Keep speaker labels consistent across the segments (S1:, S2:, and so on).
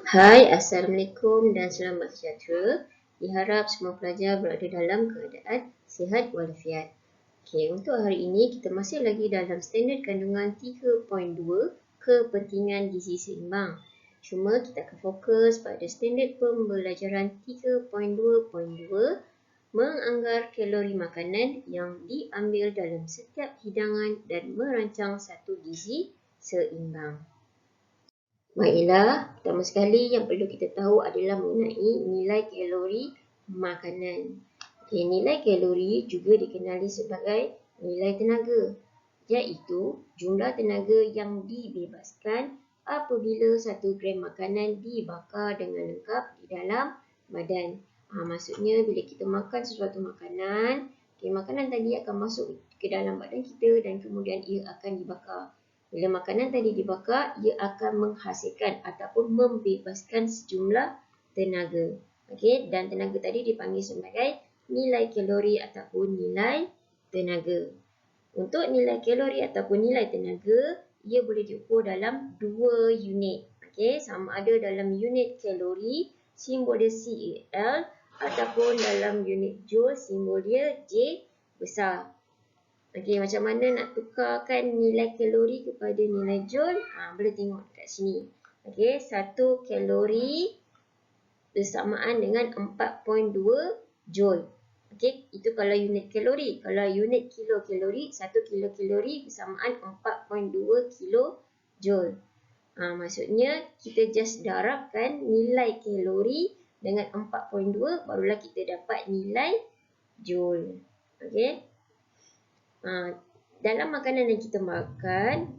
S1: Hai, Assalamualaikum dan selamat sejahtera. Diharap semua pelajar berada dalam keadaan sihat walafiat. Okey, untuk hari ini kita masih lagi dalam standard kandungan 3.2 kepentingan gizi seimbang. Cuma kita akan fokus pada standard pembelajaran 3.2.2 menganggar kalori makanan yang diambil dalam setiap hidangan dan merancang satu gizi seimbang. Baiklah, pertama sekali yang perlu kita tahu adalah mengenai nilai kalori makanan. Okay, nilai kalori juga dikenali sebagai nilai tenaga, iaitu jumlah tenaga yang dibebaskan apabila 1 gram makanan dibakar dengan lengkap di dalam badan. Maksudnya bila kita makan sesuatu makanan, makanan tadi akan masuk ke dalam badan kita dan kemudian ia akan dibakar. Bila makanan tadi dibakar, ia akan menghasilkan ataupun membebaskan sejumlah tenaga. Okey, dan tenaga tadi dipanggil sebagai nilai kalori ataupun nilai tenaga. Untuk nilai kalori ataupun nilai tenaga, ia boleh diukur dalam 2 unit. Okey, sama ada dalam unit kalori, simbol dia CAL, ataupun dalam unit joule, simbol dia J besar. Okey, macam mana nak tukarkan nilai kalori kepada nilai joule? Boleh tengok dekat sini. Okey, 1 kalori bersamaan dengan 4.2 joule. Okey, itu kalau unit kalori. Kalau unit kilokalori, 1 kilokalori bersamaan 4.2 kilojoule. Maksudnya kita just darabkan nilai kalori dengan 4.2 barulah kita dapat nilai joule. Okey. Dalam makanan yang kita makan,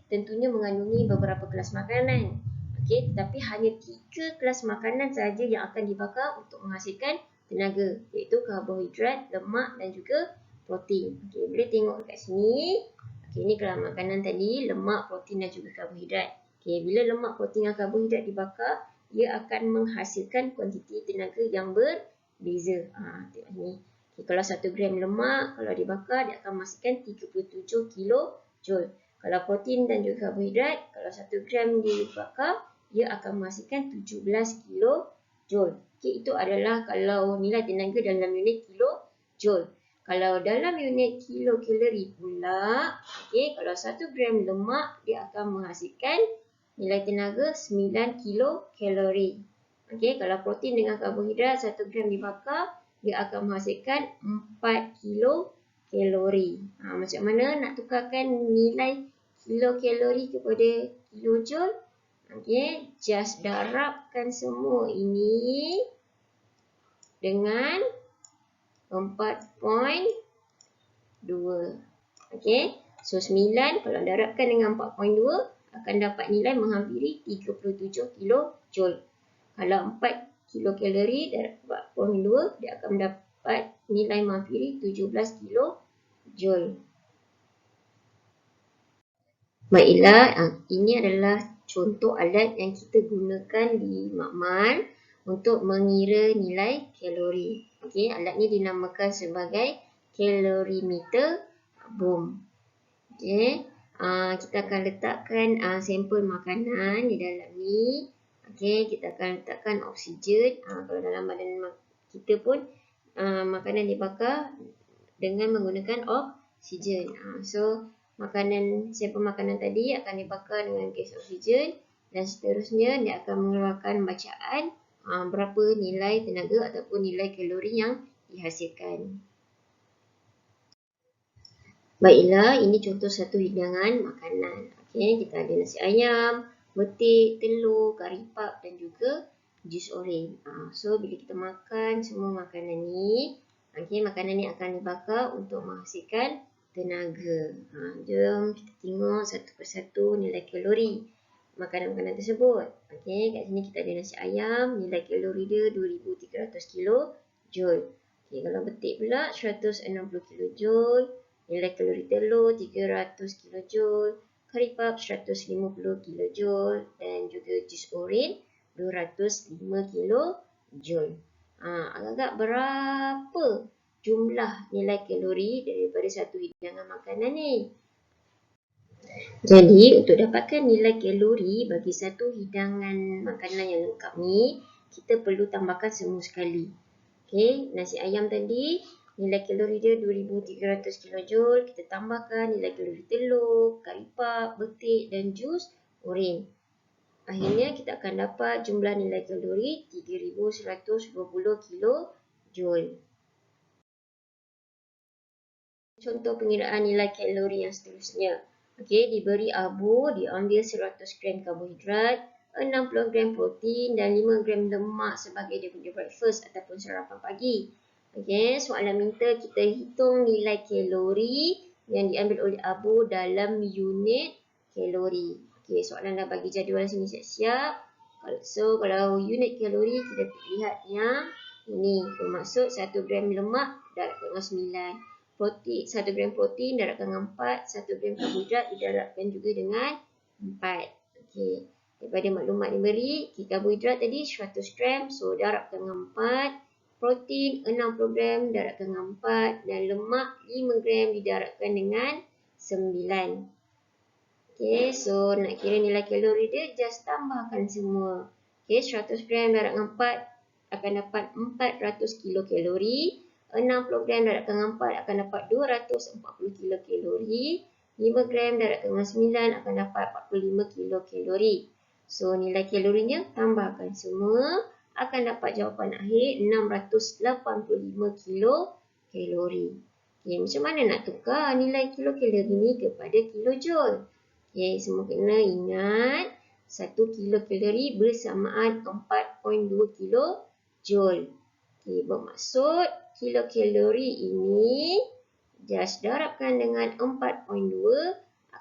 S1: tentunya mengandungi beberapa kelas makanan. Tetapi hanya 3 kelas makanan sahaja yang akan dibakar untuk menghasilkan tenaga, iaitu karbohidrat, lemak dan juga protein. Boleh tengok dekat sini. Ini kelas makanan tadi, lemak, protein dan juga karbohidrat. Bila lemak, protein dan karbohidrat dibakar, ia akan menghasilkan kuantiti tenaga yang berbeza. Tengok ni. Kalau 1 gram lemak, kalau dibakar, dia akan menghasilkan 37 kilojoule. Kalau protein dan juga karbohidrat, kalau 1 gram dibakar, ia akan menghasilkan 17 kilojoule. Itu adalah kalau nilai tenaga dalam unit kilojoule. Kalau dalam unit kilokalori pula, kalau 1 gram lemak, dia akan menghasilkan nilai tenaga 9 kilokalori. Kalau protein dengan karbohidrat, 1 gram dibakar, dia akan menghasilkan 4 kilokalori. Macam mana nak tukarkan nilai kilokalori kepada kilojoule? Just darabkan semua ini dengan 4.2. So 9 kalau darabkan dengan 4.2 akan dapat nilai menghampiri 37 kilojoule. Kalau 4 kilokalori darab 4.2, dia akan mendapat nilai menghampiri 17 kilojoule. Baiklah, ini adalah contoh alat yang kita gunakan di makmal untuk mengira nilai kalori. Alat ni dinamakan sebagai kalorimeter boom. Kita akan letakkan sampel makanan di dalam ni. Kita akan letakkan oksigen. Kalau dalam badan kita pun makanan dibakar dengan menggunakan oksigen. So sampel makanan tadi akan dibakar dengan gas oksigen dan seterusnya dia akan mengeluarkan bacaan berapa nilai tenaga ataupun nilai kalori yang dihasilkan. Baiklah, ini contoh satu hidangan makanan. Kita ada nasi ayam, betik, telur, kari pap dan juga jus oren. So bila kita makan semua makanan ni, makanan ni akan dibakar untuk menghasilkan tenaga. Jom kita tengok satu persatu nilai kalori makanan-makanan tersebut. Kat sini kita ada nasi ayam, nilai kalori dia 2300 kilojoule. Kalau betik pula 160 kilojoule, nilai kalori telur 300 kilojoule, kari pap 150 kilojoule dan juga jus oren 205 kilojoule. Agak-agak berapa jumlah nilai kalori daripada satu hidangan makanan ni? Jadi untuk dapatkan nilai kalori bagi satu hidangan makanan yang lengkap ni, kita perlu tambahkan semua sekali. Okey, nasi ayam tadi nilai kalori dia 2300 kilojoule, kita tambahkan nilai kalori telur, kari pap, betik dan jus oren. Akhirnya kita akan dapat jumlah nilai kalori 3120 kilojoule. Contoh pengiraan nilai kalori yang seterusnya. Okey, diberi abu, diambil 100 gram karbohidrat, 60 gram protein dan 5 gram lemak sebagai dia punya breakfast ataupun sarapan pagi. Okey, soalan minta kita hitung nilai kalori yang diambil oleh abu dalam unit kalori. Okey, soalan dah bagi jadual sini siap-siap. So, kalau unit kalori kita lihat yang ini bermaksud 1 gram lemak darabkan dengan 9. Protein, 1 gram protein darabkan dengan 4, 1 gram karbohidrat didarabkan juga dengan 4. Okey. Daripada maklumat yang beri, karbohidrat tadi 100 gram, so darabkan dengan 4. Protein 60 gram darabkan dengan 4 dan lemak 5 gram didarabkan dengan 9. Okey, so nak kira nilai kalori dia, just tambahkan semua. Okey, 100 gram darab dengan 4 akan dapat 400 kilokalori. 60 gram darabkan dengan 4 akan dapat 240 kilokalori. 5 gram darabkan dengan 9 akan dapat 45 kilokalori. So, nilai kalorinya tambahkan semua akan dapat jawapan akhir 685 kilokalori. Okay, macam mana nak tukar nilai kilokalori ni kepada kilojoule? Okay, semua kena ingat 1 kilokalori bersamaan 4.2 kilojoule. Okay, bermaksud kilokalori ini just darabkan dengan 4.2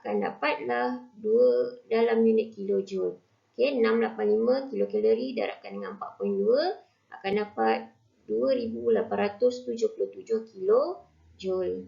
S1: akan dapatlah 2 dalam unit kilojoule. Okay, 685 kilokalori darabkan dengan 4.2 akan dapat 2877 kilojoule.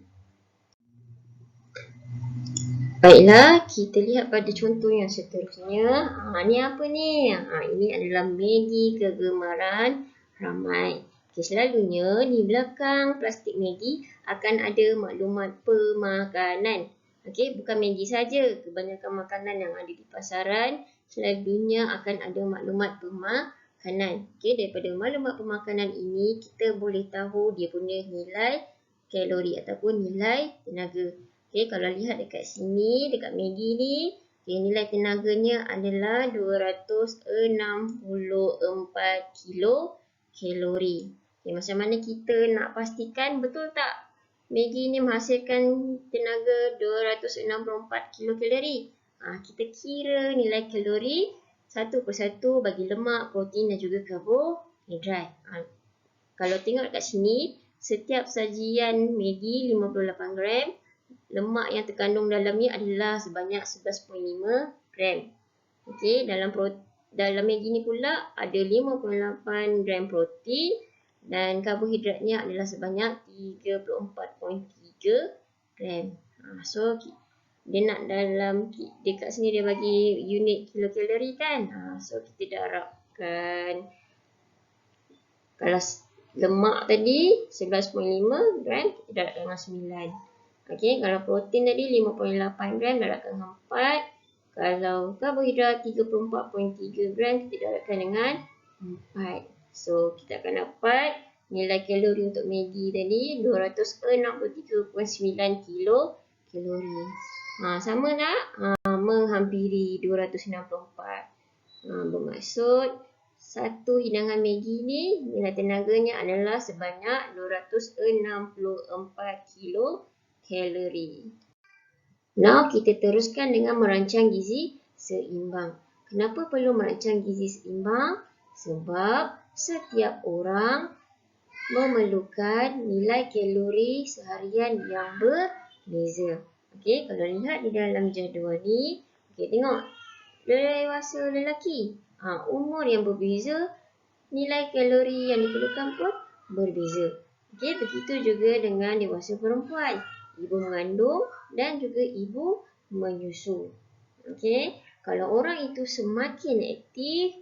S1: Baiklah, kita lihat pada contoh yang seterusnya. Ni apa ni? Ini adalah Maggi kegemaran ramai. Okay, selalunya di belakang plastik Maggi akan ada maklumat pemakanan. Okay, bukan Maggi saja. Kebanyakan makanan yang ada di pasaran selalunya akan ada maklumat pemakanan. Okay, daripada maklumat pemakanan ini kita boleh tahu dia punya nilai kalori ataupun nilai tenaga. Okay, kalau lihat dekat sini, dekat Maggi ni, okay, nilai tenaganya adalah 264 kilokalori. Okay, macam mana kita nak pastikan betul tak Maggi ni menghasilkan tenaga 264 kilokalori? Kita kira nilai kalori satu persatu bagi lemak, protein dan juga karbohidrat. Kalau tengok dekat sini, setiap sajian Maggi 58 gram, lemak yang terkandung dalam ni adalah sebanyak 11.5 gram. Okey, dalam Maggi ni pula ada 58 gram protein dan karbohidratnya adalah sebanyak 34.3 gram. So dia nak dalam dekat sini dia bagi unit kilokalori kan. So kita darabkan, kalau lemak tadi 11.5 gram, kita darabkan dengan 9. Okey, kalau protein tadi 5.8 gram darabkan dengan 4. Kalau karbohidrat 34.3 gram, kita darabkan dengan 4. So, kita akan dapat nilai kalori untuk Maggi tadi 263.9 kilokalori. Sama tak? Menghampiri 264. Bermaksud satu hidangan Maggi ni nilai tenaganya adalah sebanyak 264 kilokalori. Now kita teruskan dengan merancang gizi seimbang. Kenapa perlu merancang gizi seimbang? Sebab setiap orang memerlukan nilai kalori seharian yang berbeza. Okey, kalau lihat di dalam jadual ni, okey, tengok dewasa lelaki, umur yang berbeza, nilai kalori yang diperlukan pun berbeza. Okey, begitu juga dengan dewasa perempuan, ibu mengandung dan juga ibu menyusu. Okey, kalau orang itu semakin aktif,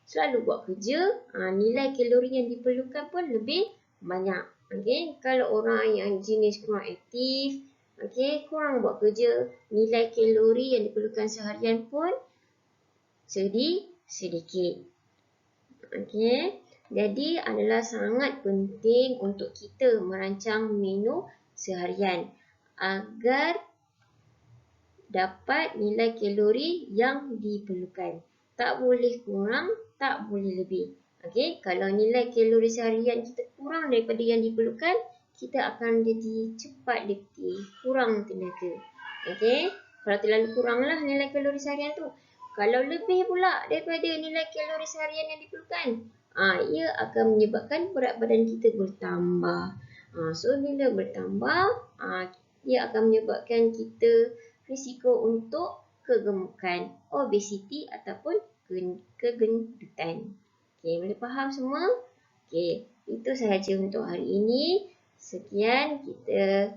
S1: selalu buat kerja, nilai kalori yang diperlukan pun lebih banyak. Okey, kalau orang yang jenis kurang aktif, Okey, kurang buat kerja, nilai kalori yang diperlukan seharian pun sedikit. Okey, jadi adalah sangat penting untuk kita merancang menu seharian agar dapat nilai kalori yang diperlukan. Tak boleh kurang, tak boleh lebih. Okey, kalau nilai kalori seharian kita kurang daripada yang diperlukan, kita akan jadi cepat letih, kurang tenaga. Okey, kalau terlalu kuranglah nilai kalori seharian tu. Kalau lebih pula daripada nilai kalori seharian yang diperlukan, ia akan menyebabkan berat badan kita bertambah. So bila bertambah, ia akan menyebabkan kita risiko untuk kegemukan, obesiti ataupun kegendutan. Okey, boleh faham semua? Okey, itu sahaja untuk hari ini. Sekian, kita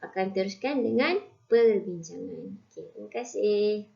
S1: akan teruskan dengan perbincangan. Okey, terima kasih.